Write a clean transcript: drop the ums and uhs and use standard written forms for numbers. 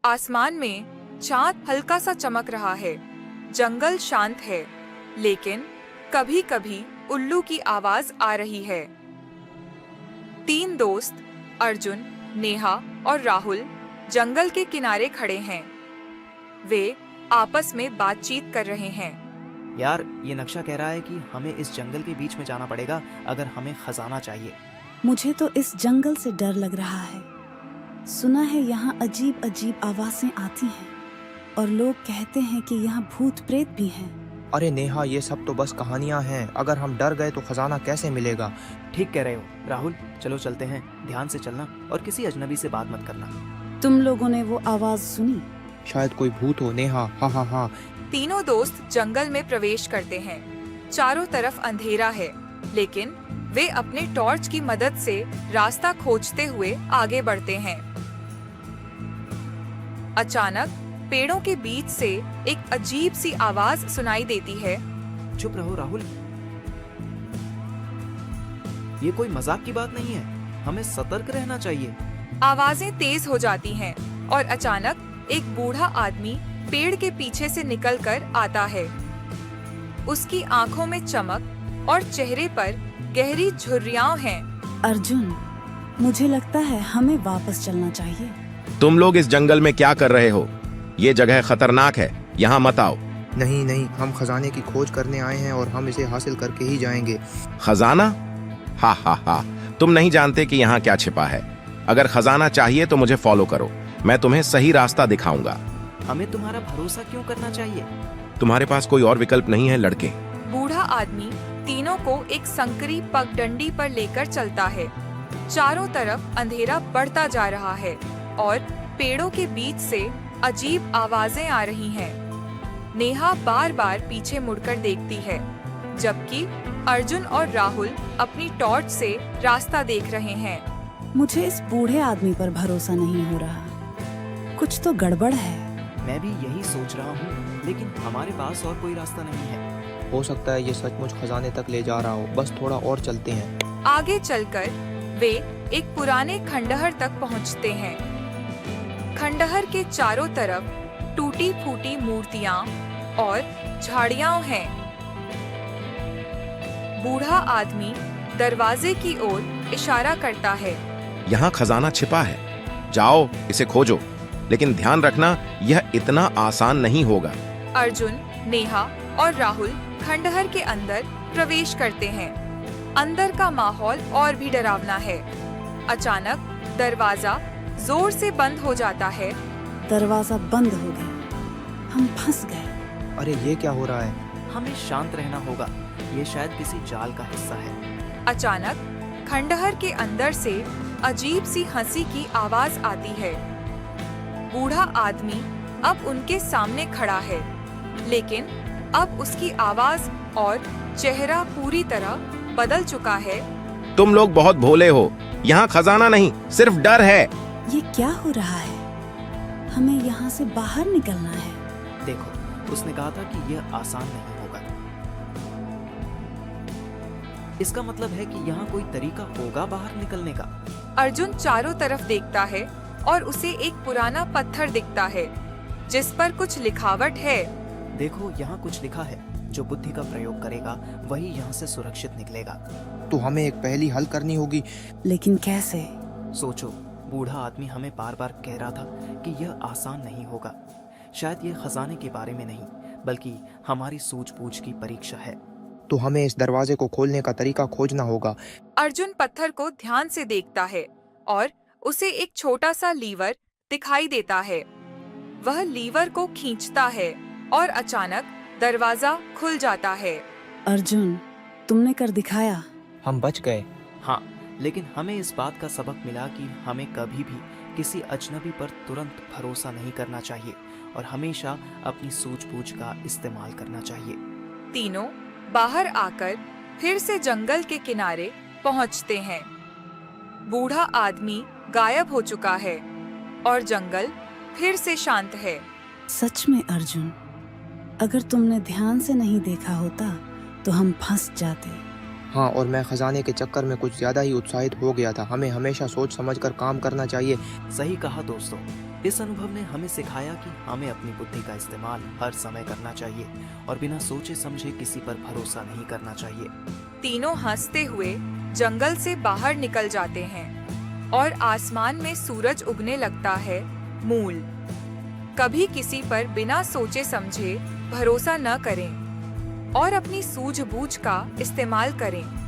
आसमान में चांद हल्का सा चमक रहा है। जंगल शांत है, लेकिन कभी कभी उल्लू की आवाज आ रही है। तीन दोस्त अर्जुन, नेहा और राहुल जंगल के किनारे खड़े हैं। वे आपस में बातचीत कर रहे हैं। यार, ये नक्शा कह रहा है कि हमें इस जंगल के बीच में जाना पड़ेगा अगर हमें खजाना चाहिए। मुझे तो इस जंगल से डर लग रहा है। सुना है यहाँ अजीब अजीब आवाजें आती हैं और लोग कहते हैं कि यहाँ भूत प्रेत भी हैं। अरे नेहा, ये सब तो बस कहानियाँ हैं। अगर हम डर गए तो खजाना कैसे मिलेगा? ठीक कह रहे हो राहुल, चलो चलते हैं। ध्यान से चलना और किसी अजनबी से बात मत करना। तुम लोगों ने वो आवाज सुनी? शायद कोई भूत हो नेहा। हाँ हाँ हाँ। तीनों दोस्त जंगल में प्रवेश करते हैं। चारों तरफ अंधेरा है, लेकिन वे अपने टॉर्च की मदद से रास्ता खोजते हुए आगे बढ़ते हैं। अचानक पेड़ों के बीच से एक अजीब सी आवाज सुनाई देती है। चुप रहो राहुल, ये कोई मजाक की बात नहीं है। हमें सतर्क रहना चाहिए। आवाजें तेज हो जाती हैं और अचानक एक बूढ़ा आदमी पेड़ के पीछे से निकलकर आता है। उसकी आंखों में चमक और चेहरे पर गहरी झुर्रियां हैं। अर्जुन, मुझे लगता है हमें वापस चलना चाहिए। तुम लोग इस जंगल में क्या कर रहे हो? ये जगह खतरनाक है, यहाँ मत आओ। नहीं नहीं, हम खजाने की खोज करने आए हैं और हम इसे हासिल करके ही जाएंगे। खजाना? हा हा हा, तुम नहीं जानते कि यहाँ क्या छिपा है। अगर खजाना चाहिए तो मुझे फॉलो करो, मैं तुम्हें सही रास्ता दिखाऊंगा। हमें तुम्हारा भरोसा क्यों करना चाहिए? तुम्हारे पास कोई और विकल्प नहीं है लड़के। बूढ़ा आदमी तीनों को एक संकरी पगडंडी पर लेकर चलता है। चारों तरफ अंधेरा बढ़ता जा रहा है और पेड़ों के बीच से अजीब आवाजें आ रही हैं। नेहा बार बार पीछे मुड़कर देखती है, जबकि अर्जुन और राहुल अपनी टॉर्च से रास्ता देख रहे हैं। मुझे इस बूढ़े आदमी पर भरोसा नहीं हो रहा। कुछ तो गड़बड़ है। मैं भी यही सोच रहा हूँ, लेकिन हमारे पास और कोई रास्ता नहीं है। हो सकता है ये सचमुच खजाने तक ले जा रहा हो। बस थोड़ा और चलते हैं। आगे चलकर वे एक पुराने खंडहर तक पहुँचते हैं। खंडहर के चारों तरफ टूटी फूटी मूर्तियां और झाड़ियां हैं। बूढ़ा आदमी दरवाजे की ओर इशारा करता है। यहाँ खजाना छिपा है, जाओ इसे खोजो, लेकिन ध्यान रखना यह इतना आसान नहीं होगा। अर्जुन, नेहा और राहुल खंडहर के अंदर प्रवेश करते हैं। अंदर का माहौल और भी डरावना है। अचानक दरवाजा जोर से बंद हो जाता है। दरवाजा बंद हो गया। हम फंस गए। अरे ये क्या हो रहा है? हमें शांत रहना होगा। ये शायद किसी जाल का हिस्सा है। अचानक खंडहर के अंदर से अजीब सी हंसी की आवाज आती है। बूढ़ा आदमी अब उनके सामने खड़ा है, लेकिन अब उसकी आवाज और चेहरा पूरी तरह बदल चुका है। तुम लोग बहुत भोले हो, यहाँ खजाना नहीं, सिर्फ डर है। ये क्या हो रहा है? हमें यहाँ से बाहर निकलना है। देखो, उसने कहा था कि यह आसान नहीं होगा। इसका मतलब है कि यहाँ कोई तरीका होगा बाहर निकलने का। अर्जुन चारों तरफ देखता है और उसे एक पुराना पत्थर दिखता है, जिस पर कुछ लिखावट है। देखो, यहाँ कुछ लिखा है। जो बुद्धि का प्रयोग करेगा वही यहाँ से सुरक्षित निकलेगा। तो हमें एक पहेली हल करनी होगी। लेकिन कैसे? सोचो, बूढ़ा आदमी हमें बार बार कह रहा था कि यह आसान नहीं होगा। शायद यह खजाने के बारे में नहीं, बल्कि हमारी सूझबूझ की परीक्षा है। तो हमें इस दरवाजे को खोलने का तरीका खोजना होगा। अर्जुन पत्थर को ध्यान से देखता है और उसे एक छोटा सा लीवर दिखाई देता है। वह लीवर को खींचता है और अचानक दरवाजा खुल जाता है। अर्जुन, तुमने कर दिखाया। हम बच गए। हाँ, लेकिन हमें इस बात का सबक मिला कि हमें कभी भी किसी अजनबी पर तुरंत भरोसा नहीं करना चाहिए और हमेशा अपनी सूझबूझ का इस्तेमाल करना चाहिए। तीनों बाहर आकर फिर से जंगल के किनारे पहुंचते हैं। बूढ़ा आदमी गायब हो चुका है और जंगल फिर से शांत है। सच में अर्जुन, अगर तुमने ध्यान से नहीं देखा होता तो हम फंस जाते। हाँ, और मैं खजाने के चक्कर में कुछ ज्यादा ही उत्साहित हो गया था। हमें हमेशा सोच समझकर काम करना चाहिए। सही कहा दोस्तों। इस अनुभव ने हमें सिखाया कि हमें अपनी बुद्धि का इस्तेमाल हर समय करना चाहिए और बिना सोचे समझे किसी पर भरोसा नहीं करना चाहिए। तीनों हंसते हुए जंगल से बाहर निकल जाते हैं और आसमान में सूरज उगने लगता है। मूल: कभी किसी पर बिना सोचे समझे भरोसा न करें और अपनी सूझबूझ का इस्तेमाल करें।